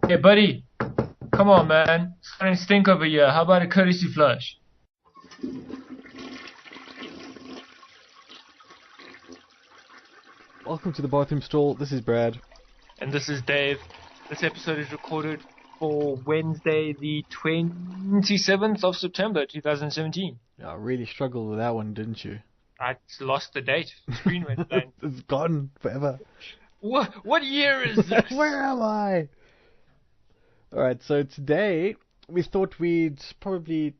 Hey, buddy, come on, man. It's starting to stink over here. How about a courtesy flush? Welcome to the bathroom stall. This is Brad. And this is Dave. This episode is recorded for Wednesday, the 27th of September, 2017. I really struggled with that one, didn't you? I lost the date. The screen went blank. It's gone forever. What year is this? Where am I? Alright, so today we thought we'd probably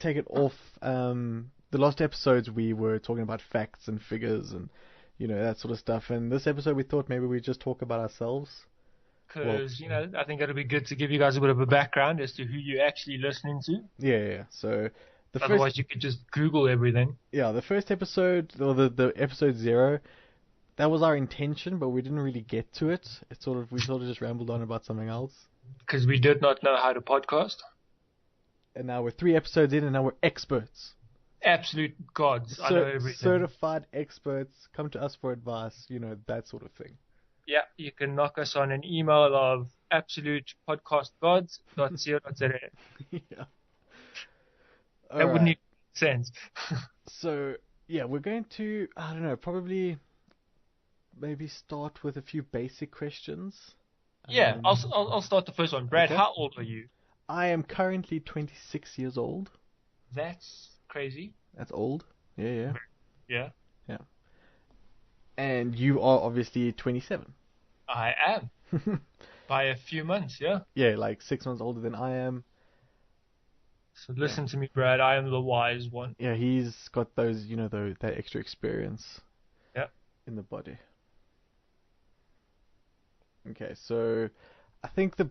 take it off. The last episodes we were talking about facts and figures and that sort of stuff. And this episode we thought maybe we'd just talk about ourselves. Because, I think it'll be good to give you guys a bit of a background as to who you're actually listening to. Yeah. So otherwise you could just Google everything. Yeah, the first episode, or the episode 0, that was our intention, but we didn't really get to it. We sort of just rambled on about something else. Because we did not know how to podcast. And now we're 3 episodes in, and now we're experts. Absolute gods. I know everything. Certified experts, come to us for advice, that sort of thing. Yeah, you can knock us on an email of absolutepodcastgods.co.za. Yeah. That wouldn't make sense. So, yeah, we're going to, I don't know, probably maybe start with a few basic questions. Yeah, I'll start the first one. Brad, okay. How old are you? I am currently 26 years old. That's crazy. That's old. Yeah. Yeah. And you are obviously 27. I am. By a few months, yeah? Yeah, like 6 months older than I am. So listen to me, Brad. I am the wise one. Yeah, he's got those, that extra experience. Yeah. In the body. Okay, so I think a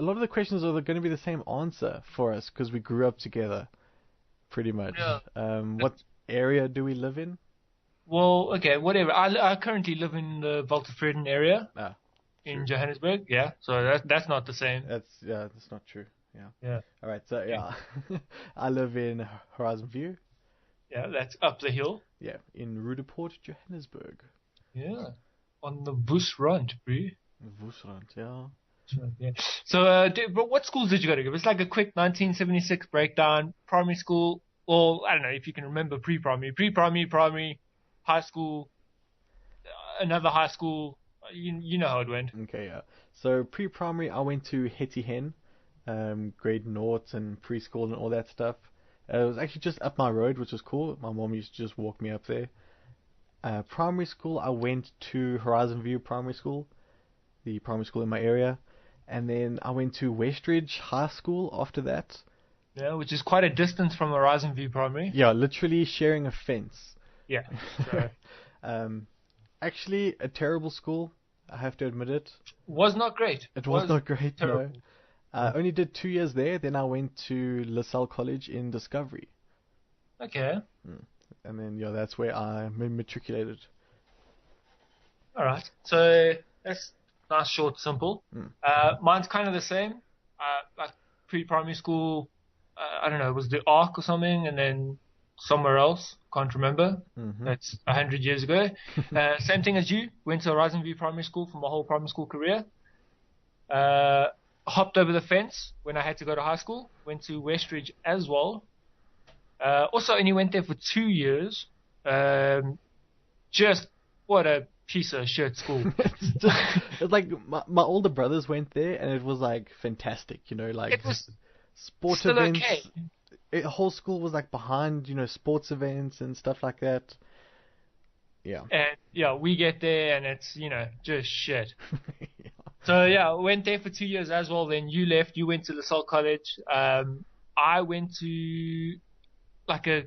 lot of the questions are going to be the same answer for us because we grew up together, pretty much. Yeah. What area do we live in? Well, okay, whatever. I currently live in the Valtervreden area in Johannesburg. Yeah, so that's not the same. That's not true. Yeah. All right, so I live in Horizon View. Yeah, that's up the hill. Yeah, in Rudeport, Johannesburg. Yeah, on the Busrand, bro. Busrand, yeah. Yeah. So, but what schools did you go to? It was like a quick 1976 breakdown. Primary school, or I don't know if you can remember primary, high school, another high school. You know how it went. Okay, yeah. So pre-primary, I went to Hetty Hen, grade 0 and preschool and all that stuff. It was actually just up my road, which was cool. My mom used to just walk me up there. Primary school, I went to Horizon View Primary School, the primary school in my area. And then I went to Westridge High School after that. Yeah, which is quite a distance from Horizon View Primary. Yeah, literally sharing a fence. Yeah. Actually, a terrible school, I have to admit it. Was not great. It was not great, terrible. No. I only did 2 years there, then I went to LaSalle College in Discovery. Okay. And then, that's where I matriculated. Alright, so that's nice, short, simple. Mine's kind of the same. Like pre-primary school, I don't know, it was the Ark or something, and then somewhere else, can't remember. That's 100 years ago. Same thing as you, went to Horizon View Primary School for my whole primary school career. Hopped over the fence when I had to go to high school, went to Westridge as well. Also only went there for 2 years. Just what a piece of shit school. It's like my older brothers went there and it was like fantastic, like it was sport still events. Okay. The whole school was like behind, sports events and stuff like that. Yeah. And we get there and it's, just shit. So went there for 2 years as well. Then you left, you went to LaSalle College. I went to like I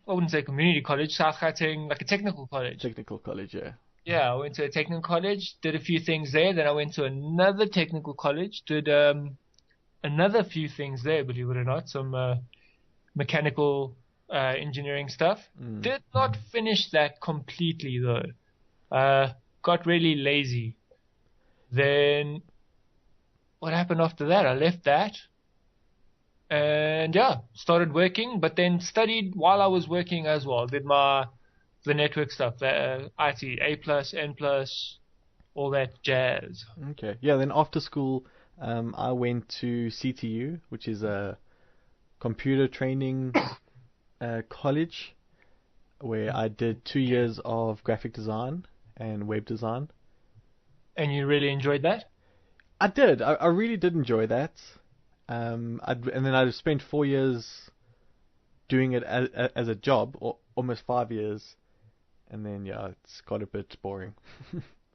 wouldn't say community college, South Gauteng, like a technical college. Technical college, yeah. Yeah, I went to a technical college, did a few things there. Then I went to another technical college, did another few things there, believe it or not, some mechanical engineering stuff. Did not finish that completely though. Got really lazy. Then what happened after that? I left that. And started working, but then studied while I was working as well. Did the network stuff, IT, A+, N+, all that jazz. Okay. Yeah, then after school, I went to CTU, which is a computer training college, where I did 2 years of graphic design and web design. And you really enjoyed that? I did. I really did enjoy that. And then I spent 4 years doing it as a job, or almost 5 years, and then yeah, it's got a bit boring.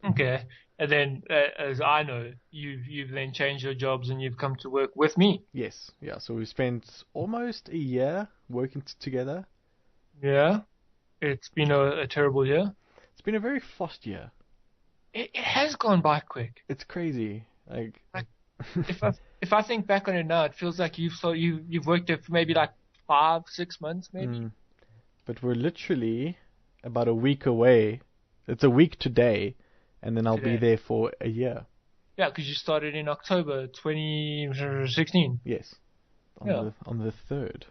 Okay. And then, as I know, you've then changed your jobs and you've come to work with me. Yes, yeah. So we spent almost a year working together. Yeah. It's been a terrible year. It's been a very fast year. It has gone by quick. It's crazy. Like, Like if I think back on it now, it feels like you've worked there for maybe like 5, 6 months, maybe. mm, but we're literally about a week away. It's a week today, and then I'll be Today. there for a year. Yeah, because you started in October 2016. Yes, Yeah, on the third.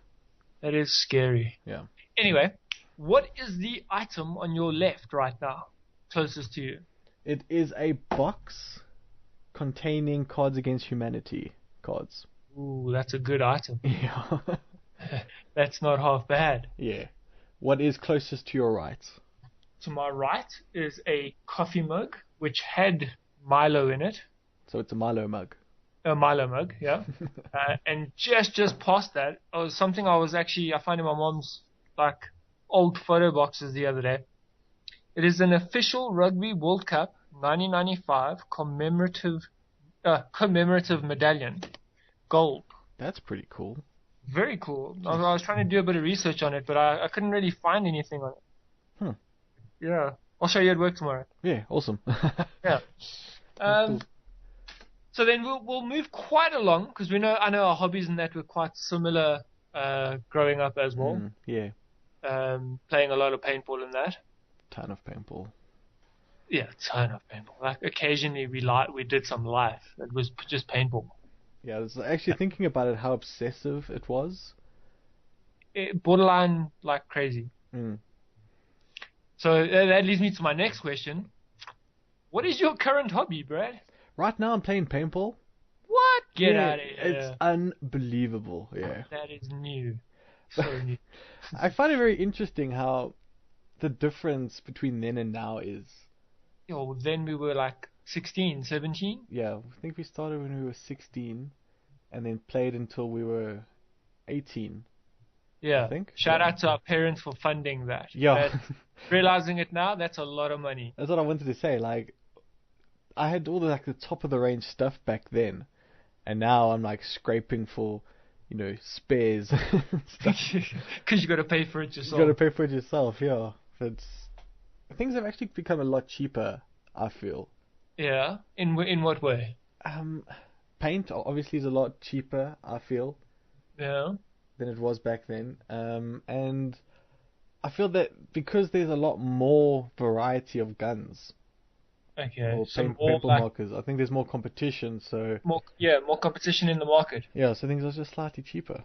that is scary. Yeah. Anyway, what is the item on your left right now, closest to you? It is a box containing Cards Against Humanity cards. Ooh, that's a good item. Yeah. That's not half bad. Yeah. What is closest to your right? To my right is a coffee mug which had Milo in it. So it's a Milo mug. A Milo mug, yeah. And just past that, something I found in my mom's like old photo boxes the other day. It is an official Rugby World Cup 1995 commemorative medallion, gold. That's pretty cool. Very cool. I was trying to do a bit of research on it, but I couldn't really find anything on it. Hmm. Yeah, I'll show you at work tomorrow. Yeah, awesome. Yeah. Cool. So then we'll move quite along because I know our hobbies and that were quite similar growing up as well. Yeah, Playing a lot of paintball and that. ton of paintball. Yeah, ton of paintball. Like occasionally we did some live. It was just paintball. Yeah, I was actually thinking about it, how obsessive it was. Borderline like crazy. Mm. So that leads me to my next question. What is your current hobby, Brad? Right now I'm playing paintball. What? Get Yeah, out of here. it's unbelievable, yeah. That is new. So new. I find it very interesting how the difference between then and now is. Yo, then we were like 16, 17? Yeah, I think we started when we were 16 and then played until we were 18. Yeah. I think. Shout out to our parents for funding that. Yeah. Realizing it now, that's a lot of money. That's what I wanted to say. Like, I had all the top of the range stuff back then, and now I'm like scraping for, spares. Because you got to pay for it yourself. You got to pay for it yourself, yeah. But things have actually become a lot cheaper, I feel. Yeah. In what way? Paint obviously is a lot cheaper, I feel, Yeah. than it was back then. And I feel that because there's a lot more variety of guns Okay. or So more paintball like markers, I think there's more competition. So more competition in the market. yeah, so things are just slightly cheaper.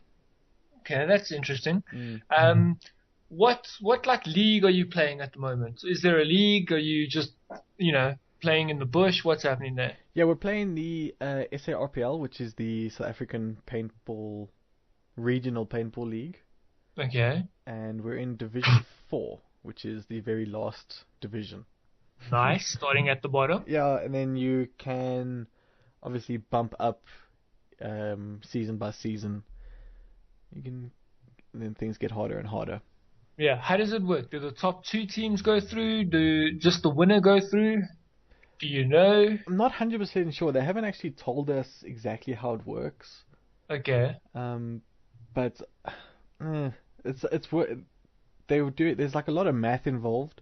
Okay, that's interesting. Mm. What like league are you playing at the moment? Is there a league? Are you just playing in the bush? What's happening there? Yeah, we're playing the SARPL, which is the South African Regional Paintball League. Okay. And we're in Division 4, which is the very last division. Nice. Starting at the bottom. Yeah, and then you can obviously bump up season by season. And then things get harder and harder. Yeah. How does it work? Do the top 2 teams go through? Do just the winner go through? Do you know? I'm not 100% sure. They haven't actually told us exactly how it works. Okay. But it's they would do it. There's like a lot of math involved.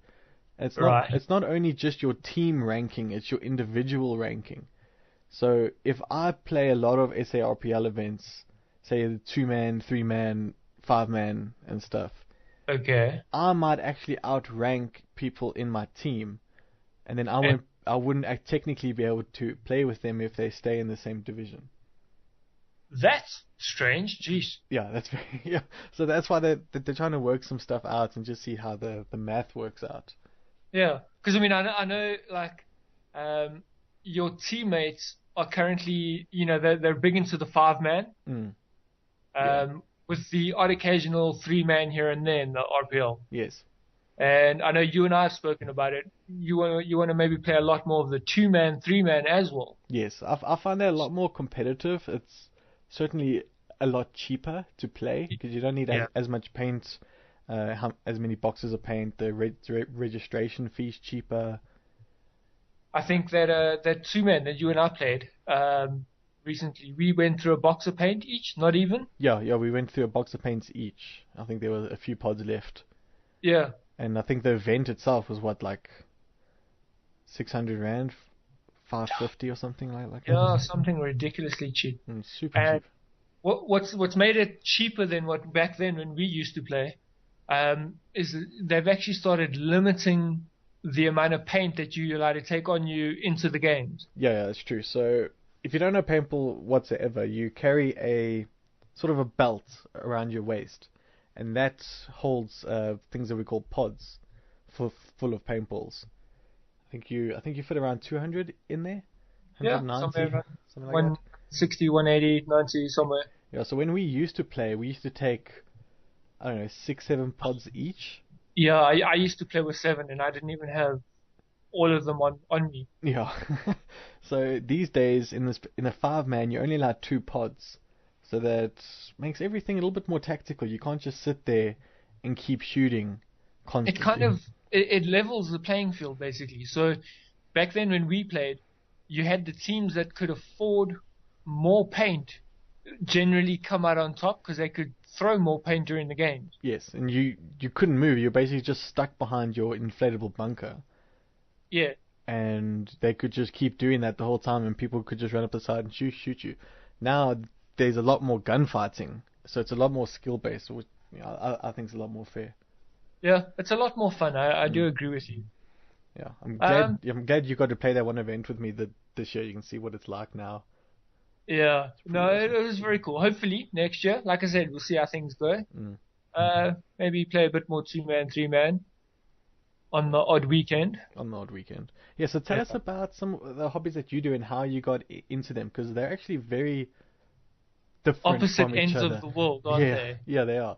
It's not only just your team ranking, it's your individual ranking. So if I play a lot of SARPL events, say the 2-man, 3-man, 5-man and stuff, Okay. I might actually outrank people in my team, and then I wouldn't technically be able to play with them if they stay in the same division. That's strange. Jeez. Yeah, that's very, yeah. So that's why they're trying to work some stuff out and just see how the math works out. Yeah. Because I know like um, your teammates are currently, they're big into the 5-man, Mm. Yeah. with the odd occasional 3-man here and there in the RPL. Yes. And I know you and I have spoken about it. You want to maybe play a lot more of the 2-man, 3-man as well. Yes. I find that a lot more competitive. It's certainly a lot cheaper to play because you don't need Yeah. as much paint, as many boxes of paint. The registration fee's cheaper. I think that 2-man that you and I played recently, we went through a box of paint each, not even. Yeah, yeah. We went through a box of paints each. I think there were a few pods left, Yeah. and I think the event itself was what, like 600 rand, 550 or something like that. Yeah, something ridiculously cheap. Super And cheap. what's made it cheaper than what back then when we used to play, is they've actually started limiting the amount of paint that you're allowed to take on you into the games. Yeah, yeah, that's true. So if you don't know paintball whatsoever, you carry a sort of a belt around your waist, and that holds things that we call pods, full of paintballs. I think you fit around 200 in there, Yeah, somewhere 190, around something like that. 160, 180, 90, somewhere. Yeah. So when we used to play, we used to take, I don't know, 6, 7 pods each. Yeah, I used to play with 7 and I didn't even have all of them on me. Yeah. So these days in a 5-man, you're only allowed 2 pods. So that makes everything a little bit more tactical. You can't just sit there and keep shooting It kind constantly. of it levels the playing field basically. So back then when we played, you had the teams that could afford more paint generally come out on top because they could throw more paint during the games. Yes, and you couldn't move. You're basically just stuck behind your inflatable bunker, Yeah, and they could just keep doing that the whole time, and people could just run up the side and shoot you. Now there's a lot more gunfighting, so it's a lot more skill based, which I think is a lot more fair. yeah, it's a lot more fun. I Mm. do agree with you. Yeah, I'm glad. Um, I'm glad you got to play that one event with me this year. You can see what it's like now. yeah, It's pretty no, it, awesome. it was very cool. Hopefully next year, like I said, we'll see how things go. Mm. Maybe play a bit more 2-man, 3-man on the odd weekend. On the odd weekend. Yeah, so tell Yeah. us about some of the hobbies that you do and how you got into them, because they're actually very different Opposite from each ends of other. the world, aren't Yeah, they? yeah, they are.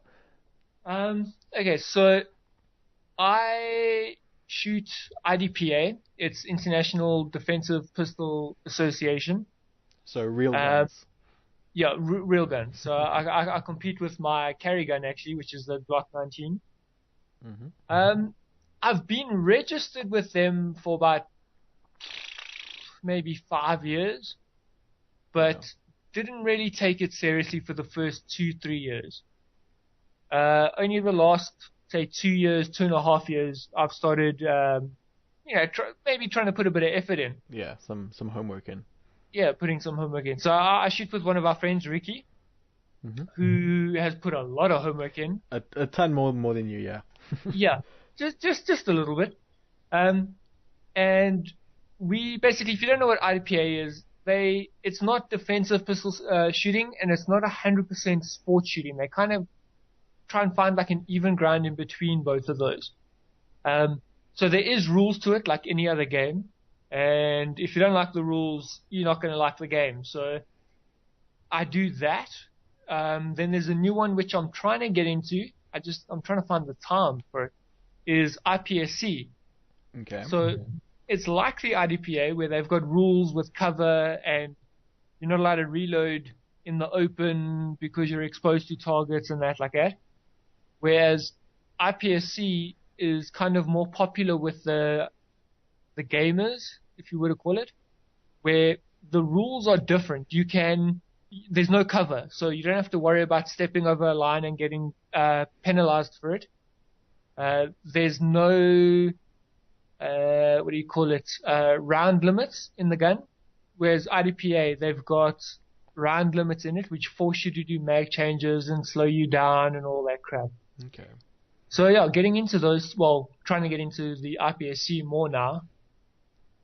Okay, so I shoot IDPA. It's International Defensive Pistol Association. So real Um, guns. yeah, real guns. So I compete with my carry gun actually, which is the Glock 19. Hmm. Um, I've been registered with them for about maybe 5 years, Yeah. but didn't really take it seriously for the first 2, 3 years. Only the last, say, 2 years, 2.5 years, I've started, maybe trying to put a bit of effort in. Yeah, some homework in. Yeah, putting some homework in. So I shoot with one of our friends, Ricky, Hmm. who has put a lot of homework in. A ton more than you, yeah. Yeah, just a little bit. Um, and we basically, if you don't know what IDPA is, it's not defensive pistol shooting, and it's not 100% sport shooting. They kind of try and find like an even ground in between both of those. So there is rules to it, like any other game. And if you don't like the rules, you're not going to like the game. So I do that. Then there's a new one which I'm trying to get into. I'm trying to find the time for it. Is IPSC. Okay. So it's like the IDPA where they've got rules with cover and you're not allowed to reload in the open because you're exposed to targets and that like that. Whereas IPSC is kind of more popular with the gamers, if you were to call it, where the rules are different. There's no cover, so you don't have to worry about stepping over a line and getting penalized for it. There's no, what do you call it, round limits in the gun, whereas IDPA, they've got round limits in it, which force you to do mag changes and slow you down and all that crap. Okay. So yeah, trying to get into the IPSC more now,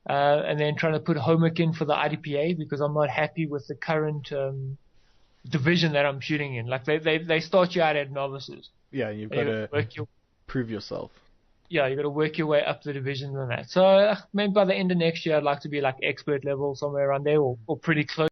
and then trying to put homework in for the IDPA because I'm not happy with the current division that I'm shooting in. Like they start you out at novices. Yeah, you've got And you to work your prove yourself. yeah, you got to work your way up the divisions and that. So maybe by the end of next year, I'd like to be like expert level somewhere around there, or pretty close.